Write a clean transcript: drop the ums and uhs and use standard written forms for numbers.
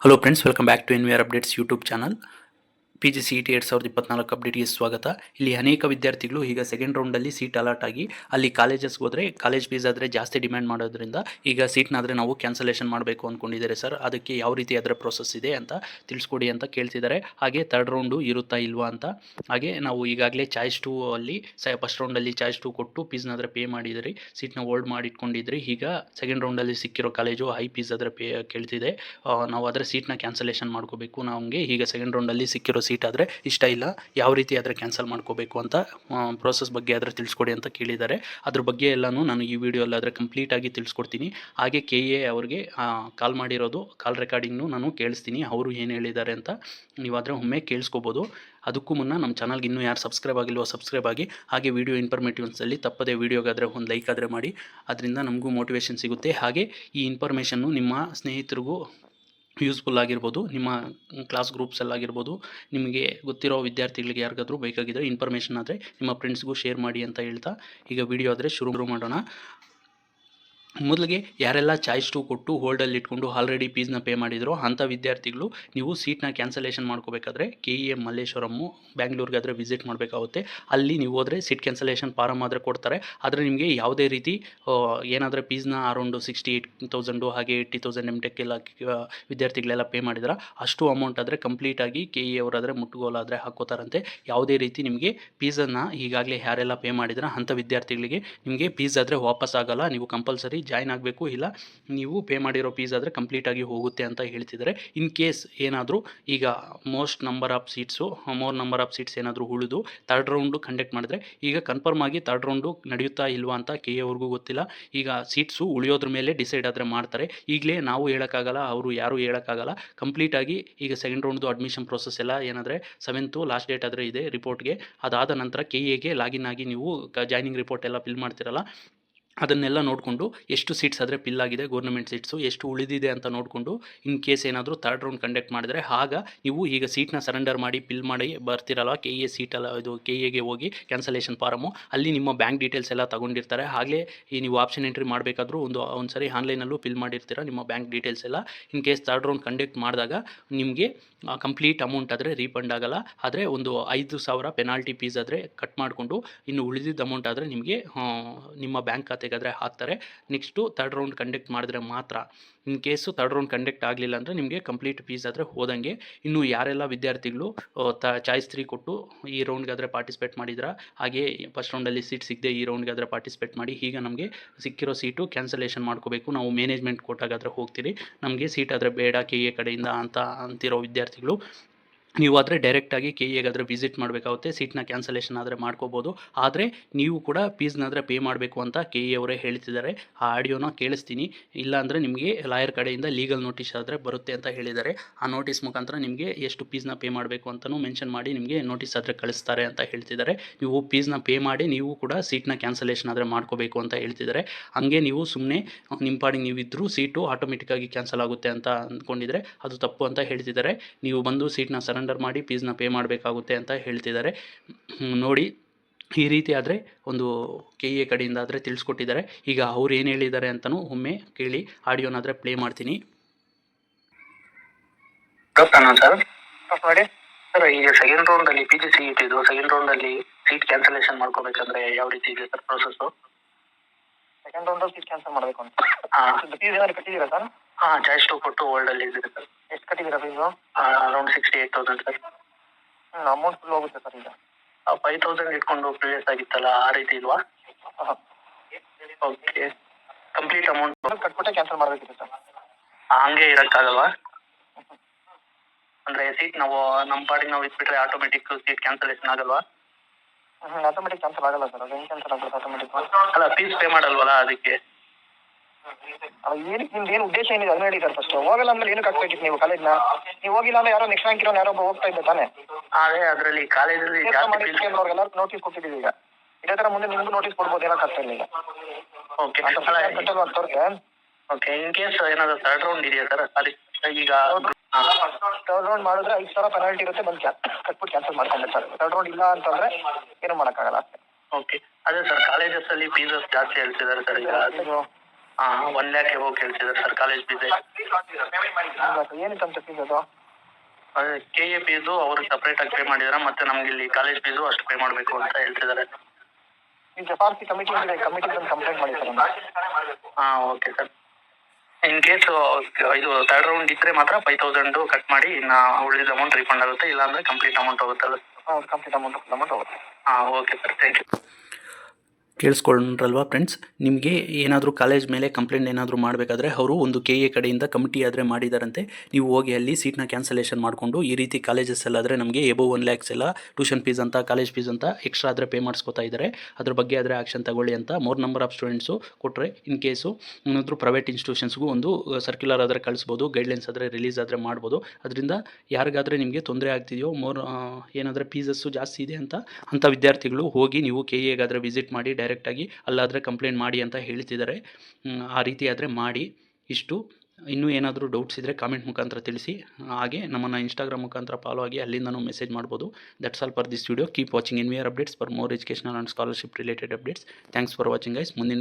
Hello friends, welcome back to NVR updates YouTube channel. PGCET 2024 ಅಪ್ಡೇಟ್ಗೆ ಸ್ವಾಗತ. ಇಲ್ಲಿ ಅನೇಕ ವಿದ್ಯಾರ್ಥಿಗಳು ಈಗ ಸೆಕೆಂಡ್ ರೌಂಡಲ್ಲಿ ಸೀಟ್ ಅಲಾಟ್ ಆಗಿ ಅಲ್ಲಿ ಕಾಲೇಜಸ್ಗೆ ಹೋದರೆ ಕಾಲೇಜ್ ಫೀಸ್ ಆದರೆ ಜಾಸ್ತಿ ಡಿಮ್ಯಾಂಡ್ ಮಾಡೋದ್ರಿಂದ ಈಗ ಸೀಟ್ನಾದರೆ ನಾವು ಕ್ಯಾನ್ಸಲೇಷನ್ ಮಾಡಬೇಕು ಅಂದ್ಕೊಂಡಿದ್ದಾರೆ ಸರ್. ಅದಕ್ಕೆ ಯಾವ ರೀತಿ ಅದರ ಪ್ರೋಸೆಸ್ ಇದೆ ಅಂತ ತಿಳಿಸ್ಕೊಡಿ ಅಂತ ಕೇಳ್ತಿದ್ದಾರೆ. ಹಾಗೆ ಥರ್ಡ್ ರೌಂಡು ಇರುತ್ತಾ ಇಲ್ವಾ ಅಂತ. ಹಾಗೆ ನಾವು ಈಗಾಗಲೇ ಚಾಯ್ಸ್ 2 ಅಲ್ಲಿ ಫಸ್ಟ್ ರೌಂಡಲ್ಲಿ ಚಾಯ್ಸ್ 2 ಕೊಟ್ಟು ಫೀಸ್ನಾದರೆ ಪೇ ಮಾಡಿದ್ರಿ, ಸೀಟ್ನ ಹೋಲ್ಡ್ ಮಾಡಿಟ್ಕೊಂಡಿದ್ರಿ. ಈಗ ಸೆಕೆಂಡ್ ರೌಂಡಲ್ಲಿ ಸಿಕ್ಕಿರೋ ಕಾಲೇಜು ಹೈ ಫೀಸ್ ಆದರೆ ಪೇ ಕೇಳ್ತಿದೆ. ನಾವು ಅದರ ಸೀಟ್ನ ಕ್ಯಾನ್ಸಲೇಷನ್ ಮಾಡ್ಕೋಬೇಕು. ನಮಗೆ ಈಗ ಸೆಕೆಂಡ್ ರೌಂಡಲ್ಲಿ ಸಿಕ್ಕಿರೋ ಸೀಟ್ ಆದರೆ ಇಷ್ಟ ಇಲ್ಲ, ಯಾವ ರೀತಿ ಆದರೆ ಕ್ಯಾನ್ಸಲ್ ಮಾಡ್ಕೋಬೇಕು ಅಂತ ಪ್ರೋಸೆಸ್ ಬಗ್ಗೆ ಆದರೆ ತಿಳಿಸ್ಕೊಡಿ ಅಂತ ಕೇಳಿದ್ದಾರೆ. ಅದ್ರ ಬಗ್ಗೆ ಎಲ್ಲನೂ ನಾನು ಈ ವಿಡಿಯೋಲ್ಲಿ ಆದರೆ ಕಂಪ್ಲೀಟಾಗಿ ತಿಳಿಸ್ಕೊಡ್ತೀನಿ. ಹಾಗೆ KA ಅವ್ರಿಗೆ ಕಾಲ್ ಮಾಡಿರೋದು ಕಾಲ್ ರೆಕಾರ್ಡಿಂಗ್ನು ನಾನು ಕೇಳಿಸ್ತೀನಿ, ಅವರು ಏನು ಹೇಳಿದ್ದಾರೆ ಅಂತ ನೀವಾದರೆ ಒಮ್ಮೆ ಕೇಳಿಸ್ಕೋಬೋದು. ಅದಕ್ಕೂ ಮುನ್ನ ನಮ್ಮ ಚಾನಲ್ಗೆ ಇನ್ನೂ ಯಾರು ಸಬ್ಸ್ಕ್ರೈಬ್ ಆಗಿಲ್ವೋ ಸಬ್ಸ್ಕ್ರೈಬ್ ಆಗಿ. ಹಾಗೆ ವಿಡಿಯೋ ಇನ್ಫಾರ್ಮೇಟಿವ್ಸಲ್ಲಿ ತಪ್ಪದೇ ವಿಡಿಯೋಗಾದರೆ ಒಂದು ಲೈಕ್ ಆದರೆ ಮಾಡಿ, ಅದರಿಂದ ನಮಗೂ ಮೋಟಿವೇಶನ್ ಸಿಗುತ್ತೆ. ಹಾಗೆ ಈ ಇನ್ಫಾರ್ಮೇಷನ್ನು ನಿಮ್ಮ ಸ್ನೇಹಿತರಿಗೂ ಯೂಸ್ಫುಲ್ ಆಗಿರ್ಬೋದು, ನಿಮ್ಮ ಕ್ಲಾಸ್ ಗ್ರೂಪ್ಸಲ್ಲಾಗಿರ್ಬೋದು, ನಿಮಗೆ ಗೊತ್ತಿರೋ ವಿದ್ಯಾರ್ಥಿಗಳಿಗೆ ಯಾರಿಗಾದರೂ ಬೇಕಾಗಿದ್ದರೆ ಇನ್ಫಾರ್ಮೇಷನ್ ಆದರೆ ನಿಮ್ಮ ಫ್ರೆಂಡ್ಸ್ಗೂ ಶೇರ್ ಮಾಡಿ ಅಂತ ಹೇಳ್ತಾ ಈಗ ವಿಡಿಯೋ ಆದರೆ ಶುರು ಮಾಡೋಣ. ಮೊದಲಿಗೆ ಯಾರೆಲ್ಲ ಚಾಯ್ಸ್ 2 ಕೊಟ್ಟು ಹೋಲ್ಡಲ್ಲಿ ಇಟ್ಕೊಂಡು ಆಲ್ರೆಡಿ ಫೀಸ್ನ ಪೇ ಮಾಡಿದ್ರು ಅಂಥ ವಿದ್ಯಾರ್ಥಿಗಳು ನೀವು ಸೀಟ್ನ ಕ್ಯಾನ್ಸಲೇಷನ್ ಮಾಡ್ಕೋಬೇಕಾದ್ರೆ KEM ಮಲ್ಲೇಶ್ವರಮ್ಮು ಬ್ಯಾಂಗ್ಳೂರ್ಗಾದರೆ ವಿಸಿಟ್ ಮಾಡಬೇಕಾಗುತ್ತೆ. ಅಲ್ಲಿ ನೀವು ಹೋದರೆ ಸೀಟ್ ಕ್ಯಾನ್ಸಲೇಷನ್ ಫಾರಮ್ ಆದರೆ ಕೊಡ್ತಾರೆ. ಆದರೆ ನಿಮಗೆ ಯಾವುದೇ ರೀತಿ ಏನಾದರೂ ಫೀಸ್ನ ಅರೌಂಡು 68,000 ಹಾಗೆ 80,000 MTech ಎಲ್ಲ ವಿದ್ಯಾರ್ಥಿಗಳೆಲ್ಲ ಪೇ ಮಾಡಿದ್ರೆ ಅಷ್ಟು ಅಮೌಂಟ್ ಆದರೆ ಕಂಪ್ಲೀಟಾಗಿ KE ಅವರಾದರೆ ಮುಟ್ಟುಗೋಲಾದರೆ ಹಾಕೋತಾರಂತೆ. ಯಾವುದೇ ರೀತಿ ನಿಮಗೆ ಫೀಸನ್ನು ಈಗಾಗಲೇ ಯಾರೆಲ್ಲ ಪೇ ಮಾಡಿದ್ರೆ ಅಂಥ ವಿದ್ಯಾರ್ಥಿಗಳಿಗೆ ನಿಮಗೆ ಫೀಸ್ ಆದರೆ ವಾಪಸ್ ಆಗೋಲ್ಲ. ನೀವು ಕಂಪಲ್ಸರಿ ಜಾಯ್ನ್ ಆಗಬೇಕು, ಇಲ್ಲ ನೀವು ಪೇ ಮಾಡಿರೋ ಫೀಸ್ ಆದರೆ ಕಂಪ್ಲೀಟಾಗಿ ಹೋಗುತ್ತೆ ಅಂತ ಹೇಳ್ತಿದ್ದಾರೆ. ಇನ್ ಕೇಸ್ ಏನಾದರೂ ಈಗ ಮೋರ್ ನಂಬರ್ ಆಫ್ ಸೀಟ್ಸ್ ಏನಾದರೂ ಉಳಿದು ಥರ್ಡ್ ರೌಂಡು ಕಂಡಕ್ಟ್ ಮಾಡಿದ್ರೆ ಈಗ ಕನ್ಫರ್ಮ್ ಆಗಿ ಥರ್ಡ್ ರೌಂಡು ನಡೆಯುತ್ತಾ ಇಲ್ವಾ ಅಂತ KE ಅವ್ರಿಗೂ ಗೊತ್ತಿಲ್ಲ. ಈಗ ಸೀಟ್ಸು ಉಳಿಯೋದ್ರ ಮೇಲೆ ಡಿಸೈಡ್ ಆದರೆ ಮಾಡ್ತಾರೆ. ಈಗಲೇ ನಾವು ಹೇಳೋಕ್ಕಾಗಲ್ಲ, ಅವರು ಯಾರೂ ಹೇಳೋಕ್ಕಾಗಲ್ಲ. ಕಂಪ್ಲೀಟಾಗಿ ಈಗ ಸೆಕೆಂಡ್ ರೌಂಡ್ದು ಅಡ್ಮಿಷನ್ ಪ್ರೋಸೆಸ್ ಎಲ್ಲ ಏನಾದರೆ 7th ಲಾಸ್ಟ್ ಡೇಟ್ ಆದರೆ ಇದೆ ರಿಪೋರ್ಟ್ಗೆ. ಅದಾದ ನಂತರ KEಗೆ ಲಾಗಿನ್ ಆಗಿ ನೀವು ಜಾಯ್ನಿಂಗ್ ರಿಪೋರ್ಟ್ ಎಲ್ಲ ಫಿಲ್ ಮಾಡ್ತಿರಲ್ಲ, ಅದನ್ನೆಲ್ಲ ನೋಡಿಕೊಂಡು ಎಷ್ಟು ಸೀಟ್ಸ್ ಆದರೆ ಫಿಲ್ ಆಗಿದೆ ಗೌರ್ಮೆಂಟ್ ಸೀಟ್ಸು, ಎಷ್ಟು ಉಳಿದಿದೆ ಅಂತ ನೋಡಿಕೊಂಡು ಇನ್ ಕೇಸ್ ಏನಾದರೂ ಥರ್ಡ್ ರೌಂಡ್ ಕಂಡಕ್ಟ್ ಮಾಡಿದರೆ ಆಗ ನೀವು ಈಗ ಸೀಟ್ನ ಸರೆಂಡರ್ ಮಾಡಿ ಫಿಲ್ ಮಾಡಿ ಬರ್ತಿರಲ್ಲ KE ಸೀಟಲ್ಲ, ಇದು KEಗೆ ಹೋಗಿ ಕ್ಯಾನ್ಸಲೇಷನ್ ಫಾರಮು, ಅಲ್ಲಿ ನಿಮ್ಮ ಬ್ಯಾಂಕ್ ಡೀಟೇಲ್ಸ್ ಎಲ್ಲ ತೊಗೊಂಡಿರ್ತಾರೆ. ಹಾಗೆ ಈ ನೀವು ಆಪ್ಷನ್ ಎಂಟ್ರಿ ಮಾಡಬೇಕಾದ್ರೂ ಒಂದು ಸರಿ ಆನ್ಲೈನಲ್ಲೂ ಫಿಲ್ ಮಾಡಿರ್ತೀರ ನಿಮ್ಮ ಬ್ಯಾಂಕ್ ಡೀಟೇಲ್ಸ್ ಎಲ್ಲ. In case third round conduct ಮಾಡಿದಾಗ ನಿಮಗೆ ಕಂಪ್ಲೀಟ್ ಅಮೌಂಟ್ ಆದರೆ ರೀಫಂಡ್ ಆಗೋಲ್ಲ. ಆದರೆ ಒಂದು 5,000 ಪೆನಾಲ್ಟಿ ಫೀಸ್ ಆದರೆ ಕಟ್ ಮಾಡಿಕೊಂಡು ಇನ್ನು ಉಳಿದಿದ್ದ ಅಮೌಂಟ್ ಆದರೆ ನಿಮಗೆ ನಿಮ್ಮ ಬ್ಯಾಂಕ್ ಖಾತೆಗಾದರೆ ಹಾಕ್ತಾರೆ. ನೆಕ್ಸ್ಟು ಥರ್ಡ್ ರೌಂಡ್ ಕಂಡಕ್ಟ್ ಮಾಡಿದ್ರೆ ಮಾತ್ರ. In case third round conduct ಆಗಲಿಲ್ಲ ಅಂದರೆ ನಿಮಗೆ ಕಂಪ್ಲೀಟ್ ಫೀಸ್ ಆದರೆ ಹೋದಂಗೆ. ಇನ್ನು ಯಾರೆಲ್ಲ ವಿದ್ಯಾರ್ಥಿಗಳು ಚಾಯ್ಸ್ 3 ಕೊಟ್ಟು ಈ ರೌಂಡ್ಗಾದರೆ ಪಾರ್ಟಿಸಿಪೇಟ್ ಮಾಡಿದ್ರ, ಹಾಗೆ ಫಸ್ಟ್ ರೌಂಡಲ್ಲಿ ಸೀಟ್ ಸಿಗದೆ ಈ ರೌಂಡ್ಗಾದರೆ ಪಾರ್ಟಿಸಿಪೇಟ್ ಮಾಡಿ ಈಗ ನಮಗೆ ಸಿಕ್ಕಿರೋ ಸೀಟು ಕ್ಯಾನ್ಸಲೇಷನ್ ಮಾಡ್ಕೋಬೇಕು, ನಾವು ಮ್ಯಾನೇಜ್ಮೆಂಟ್ ಕೋಟಾಗಾದರೆ ಹೋಗ್ತೀರಿ, ನಮಗೆ ಸೀಟ್ ಆದರೆ ಬೇಡ KE ಕಡೆಯಿಂದ ಅಂತ ಅಂತಿರೋ ವಿದ್ಯಾರ್ಥಿಗಳು ನೀವು ಆದರೆ ಡೈರೆಕ್ಟಾಗಿ KEಗಾದರೆ ವಿಸಿಟ್ ಮಾಡಬೇಕಾಗುತ್ತೆ. ಸೀಟ್ನ ಕ್ಯಾನ್ಸಲೇಷನ್ ಆದರೆ ಮಾಡ್ಕೋಬೋದು. ಆದರೆ ನೀವು ಕೂಡ ಫೀಸ್ನಾದರೆ ಪೇ ಮಾಡಬೇಕು ಅಂತ KE ಅವರೇ ಹೇಳ್ತಿದ್ದಾರೆ. ಆ ಆಡಿಯೋನ ಕೇಳಿಸ್ತೀನಿ. ಇಲ್ಲಾಂದರೆ ನಿಮಗೆ ಲಾಯರ್ ಕಡೆಯಿಂದ ಲೀಗಲ್ ನೋಟಿಸ್ ಆದರೆ ಬರುತ್ತೆ ಅಂತ ಹೇಳಿದ್ದಾರೆ. ಆ ನೋಟಿಸ್ ಮುಖಾಂತರ ನಿಮಗೆ ಎಷ್ಟು ಫೀಸ್ನ ಪೇ ಮಾಡಬೇಕು ಅಂತಲೂ ಮೆನ್ಷನ್ ಮಾಡಿ ನಿಮಗೆ ನೋಟಿಸ್ ಆದರೆ ಕಳಿಸ್ತಾರೆ ಅಂತ ಹೇಳ್ತಿದ್ದಾರೆ. ನೀವು ಫೀಸ್ನ ಪೇ ಮಾಡಿ ನೀವು ಕೂಡ ಸೀಟ್ನ ಕ್ಯಾನ್ಸಲೇಷನ್ ಆದರೆ ಮಾಡ್ಕೋಬೇಕು ಅಂತ ಹೇಳ್ತಿದ್ದಾರೆ. ಹಾಗೆ ನೀವು ಸುಮ್ಮನೆ ನಿಮ್ಮ ಪಾಡಿಗೆ ನೀವಿದ್ದರೂ ಸೀಟು ಆಟೋಮೆಟಿಕ್ಕಾಗಿ ಕ್ಯಾನ್ಸಲ್ ಆಗುತ್ತೆ ಅಂತ ಅಂದ್ಕೊಂಡಿದ್ರೆ ಅದು ತಪ್ಪು ಅಂತ ಹೇಳ್ತಿದ್ದಾರೆ. ನೀವು ಬಂದು ಸೀಟ್ನ ಸರೆಂಡರ್ ಮಾಡಿ ಫೀಸ್ನ ಪೇ ಮಾಡಬೇಕಾಗುತ್ತೆ ಅಂತ ಹೇಳ್ತಿದ್ದಾರೆ. ನೋಡಿ, ಈ ರೀತಿ ಆದರೆ ಒಂದು KE ಕಡೆಯಿಂದ ಆದರೆ ತಿಳಿಸ್ಕೊಟ್ಟಿದ್ದಾರೆ. ಈಗ ಅವ್ರು ಏನು ಹೇಳಿದ್ದಾರೆ ಅಂತಲೂ ಒಮ್ಮೆ ಕೇಳಿ, ಆಡಿಯೋನಾದರೆ ಪ್ಲೇ ಮಾಡ್ತೀನಿ. ಸರ್ ನೋಡಿ ಸರ್, ಈಗ ಸೆಕೆಂಡ್ ರೌಂಡ್ ಅಲ್ಲಿ PGCET ಇದು ಸೆಕೆಂಡ್ ರೌಂಡ್ ಅಲ್ಲಿ ಸೀಟ್ ಕ್ಯಾನ್ಸಲೇಷನ್ ಮಾಡ್ಕೋಬೇಕಂದ್ರೆ ಯಾವ ರೀತಿ ಇದೆ sir process? Second round seat cancel ಮಾಡಬೇಕು ಅಂತ ಫೀಸ್ ಏನಾದ್ರು ಕಟ್ಟಿದ್ದೀರಾ ಸರ್? ಚಾಯ್ಸ್ 2 ಕೊಟ್ಟು ಹೋಲ್ಡ್ ಅಲ್ಲಿ ಇದೆ ಸರ್. ಎಷ್ಟು ಕಟ್ಟಿದ್ದೀರಾ fees? Around 68,000 sir. Amount full ಹೋಗುತ್ತೆ ಸರ್ ಈಗ. 5,000 ಇಟ್ಕೊಂಡು ಪ್ರಿವಿಯಸ್ ಆಗಿತ್ತಲ್ಲ, ಆ ರೀತಿ ಇಲ್ವಾ? ಓಕೆ, ಕಂಪ್ಲೀಟ್ ಅಮೌಂಟ್ ಕಟ್ಬಿಟ್ಟೆ ಕ್ಯಾನ್ಸಲ್ ಮಾಡಬೇಕಿದೆ ಸರ್. ಹಂಗೆ ಇರಕ್ಕಾಗಲ್ವಾ? ಅಂದ್ರೆ ಸೀಟ್ ನಾವು ನಮ್ಮ ಪಾಡಿಗೆ ನಾವು ಇಟ್ಬಿಟ್ರೆ ಆಟೋಮೆಟಿಕ್ ಸೀಟ್ ಕ್ಯಾನ್ಸಲೇಷನ್ ಆಗಲ್ವಾ? ಆಟೋಮೆಟಿಕ್ ಕ್ಯಾನ್ಸಲ್ ಆಗಲ್ಲ ಸರ್. ಅದು ಹೆಂಗೆ ಕ್ಯಾನ್ಸಲ್ ಆಗುತ್ತೆ ಆಟೋಮೆಟಿಕ್? ಅಲ್ಲ, ಫೀಸ್ ಪೇ ಮಾಡಲ್ವಲ್ಲ ಅದಕ್ಕೆ. ಏನಕ್ಕೆ ನಿಮ್ದು ಏನು ಉದ್ದೇಶ ಏನಿದೆ ಅದನ್ನ ಹೇಳಿ ಸರ್ ಫಸ್ಟ್. ಹೋಗಲ್ಲ ಅಂದ್ರೆ ಏನಕ್ಕೆ ಹಾಕ್ಬೇಕಿತ್ತು ನೀವು ಕಾಲೇಜ್ನ? ನೀವು ಹೋಗಿಲ್ಲ ಅಂದ್ರೆ ಯಾರೋ ನೆಕ್ಸ್ಟ್ ರ್ಯಾಂಕ್ ಇರೋ ಯಾರೊಬ್ಬ ಹೋಗ್ತಾ ಇದ್ದ ತಾನೆ. ಅದೇ ಅದರಲ್ಲಿ ಕಾಲೇಜಲ್ಲಿ ಅವ್ರಿಗೆಲ್ಲರೂ ನೋಟಿಸ್ ಕೊಟ್ಟಿದ್ದೀವಿ. ಈಗ ಇದೇ ತರ ಮುಂದೆ ನಿಮ್ಗೂ ನೋಟಿಸ್ ಕೊಡ್ಬೋದು, ಏನಕ್ಕೆ ಆಗ್ತಾ ಇಲ್ಲ ಈಗ. ಓಕೆ, ಅವ್ರಿಗೆ ಓಕೆ. ಇನ್ ಕೇಸ್ ಏನಾದ್ರು ಥರ್ಡ್ ರೌಂಡ್ ಇದೆಯಾ ಸರ್? ಅಲ್ಲಿ ಈಗ ಥರ್ಡ್ ರೌಂಡ್ ಮಾಡಿದ್ರೆ 5,000 ಪೆನಾಲ್ಟಿ ಇರುತ್ತೆ, ಬಂದು ಕಟ್ಬಿಟ್ಟು ಕ್ಯಾನ್ಸಲ್ ಮಾಡ್ಕೊಂಡೆ ಸರ್. ಥರ್ಡ್ ರೌಂಡ್ ಇಲ್ಲ ಅಂತಂದ್ರೆ ಏನು ಮಾಡೋಕ್ಕಾಗಲ್ಲ ಅಷ್ಟೇ. ಓಕೆ, ಅದೇ ಸರ್, ಕಾಲೇಜಸ್ ಅಲ್ಲಿ ಫೀಸಸ್ ಜಾಸ್ತಿ ಹೇಳ್ತಿದ್ದಾರೆ ಸರ್ ಈಗ. 1 lakh ಎಬೋ ಕೇಳ್ತಿದ್ದಾರೆ ಸರ್ ಕಾಲೇಜ್ ಫೀಸ್. ಏನಕ್ಕಂತ ಫೀಸ್ ಅದು? ಕೆ ಎ ಫೀಸು ಅವ್ರಿಗೆ ಸಪ್ರೇಟ್ ಆಗಿ ಪೇ ಮಾಡಿದಾರೆ, ಮತ್ತೆ ನಮ್ಗೆ ಇಲ್ಲಿ ಕಾಲೇಜ್ ಫೀಸು ಅಷ್ಟು ಪೇ ಮಾಡಬೇಕು ಅಂತ ಹೇಳ್ತಿದ್ದಾರೆ. ಈಗ FRC ಕಮಿಟಿ ಇದೆ, ಕಮಿಟಿ ಬಂದು ಕಂಪ್ಲೇಂಟ್ ಮಾಡಿ sir. Okay sir. In case ಇದು ಥರ್ಡ್ ರೌಂಡ್ ಇದ್ರೆ ಮಾತ್ರ 5,000 ಕಟ್ ಮಾಡಿ ಇನ್ನು ಉಳಿದ ಅಮೌಂಟ್ ರೀಫಂಡ್ ಆಗುತ್ತೆ, ಇಲ್ಲಾಂದ್ರೆ ಕಂಪ್ಲೀಟ್ ಅಮೌಂಟ್ ಹೋಗುತ್ತಲ್ಲ? ಹೌದು, ಕಂಪ್ಲೀಟ್ ಅಮೌಂಟ್ ಹೋಗುತ್ತೆ. Okay sir, thank you. ಕೇಳಿಸ್ಕೊಂಡ್ರಲ್ವಾ ಫ್ರೆಂಡ್ಸ್, ನಿಮಗೆ ಏನಾದರೂ ಕಾಲೇಜ್ ಮೇಲೆ ಕಂಪ್ಲೇಂಟ್ ಏನಾದರೂ ಮಾಡಬೇಕಾದ್ರೆ ಅವರು ಒಂದು ಕೆ ಎ ಕಡೆಯಿಂದ ಕಮಿಟಿ ಆದರೆ ಮಾಡಿದಾರಂತೆ. ನೀವು ಹೋಗಿ ಅಲ್ಲಿ ಸೀಟ್ನ ಕ್ಯಾನ್ಸಲೇಷನ್ ಮಾಡಿಕೊಂಡು ಈ ರೀತಿ ಕಾಲೇಜಸ್ ಎಲ್ಲ ಆದರೆ ನಮಗೆ ಎಬೋ 1 lakhs ಎಲ್ಲ ಟ್ಯೂಷನ್ ಫೀಸ್ ಅಂತ ಕಾಲೇಜ್ ಫೀಸ್ ಅಂತ ಎಕ್ಸ್ಟ್ರಾ ಆದರೆ ಪೇ ಮಾಡಿಸ್ಕೊತಾ ಇದ್ದಾರೆ, ಅದ್ರ ಬಗ್ಗೆ ಆದರೆ ಆ್ಯಕ್ಷನ್ ತಗೊಳ್ಳಿ ಅಂತ ಮೋರ್ ನಂಬರ್ ಆಫ್ ಸ್ಟೂಡೆಂಟ್ಸು ಕೊಟ್ಟರೆ ಇನ್ ಕೇಸು ಏನಾದರೂ ಪ್ರೈವೇಟ್ ಇನ್ಸ್ಟಿಟ್ಯೂಷನ್ಸ್ಗೂ ಒಂದು ಸರ್ಕ್ಯುಲರ್ ಆದರೆ ಕಳಿಸ್ಬೋದು, ಗೈಡ್ಲೈನ್ಸ್ ಆದರೆ ರಿಲೀಸ್ ಆದರೆ ಮಾಡ್ಬೋದು. ಅದರಿಂದ ಯಾರಿಗಾದರೆ ನಿಮಗೆ ತೊಂದರೆ ಆಗ್ತಿದೆಯೋ ಏನಾದರೆ ಫೀಸಸ್ಸು ಜಾಸ್ತಿ ಇದೆ ಅಂಥ ವಿದ್ಯಾರ್ಥಿಗಳು ಹೋಗಿ ನೀವು ಕೆ ಎಗಾದರೆ ವಿಸಿಟ್ ಮಾಡಿ ಡೈರೆಕ್ಟಾಗಿ ಅಲ್ಲಾದರೆ ಕಂಪ್ಲೇಂಟ್ ಮಾಡಿ ಅಂತ ಹೇಳ್ತಿದ್ದಾರೆ. ಆ ರೀತಿ ಆದರೆ ಮಾಡಿ. ಇಷ್ಟು ಇನ್ನೂ ಏನಾದರೂ ಡೌಟ್ಸ್ ಇದ್ದರೆ ಕಾಮೆಂಟ್ ಮುಖಾಂತರ ತಿಳಿಸಿ. ಹಾಗೆ ನಮ್ಮನ್ನು ಇನ್ಸ್ಟಾಗ್ರಾಮ್ ಮುಖಾಂತರ ಫಾಲೋ ಆಗಿ ಅಲ್ಲಿಂದನೂ ಮೆಸೇಜ್ ಮಾಡ್ಬೋದು. That's all for this video. Keep watching NVR updates for more educational and scholarship related updates. Thanks for watching guys. ಮುಂದಿನ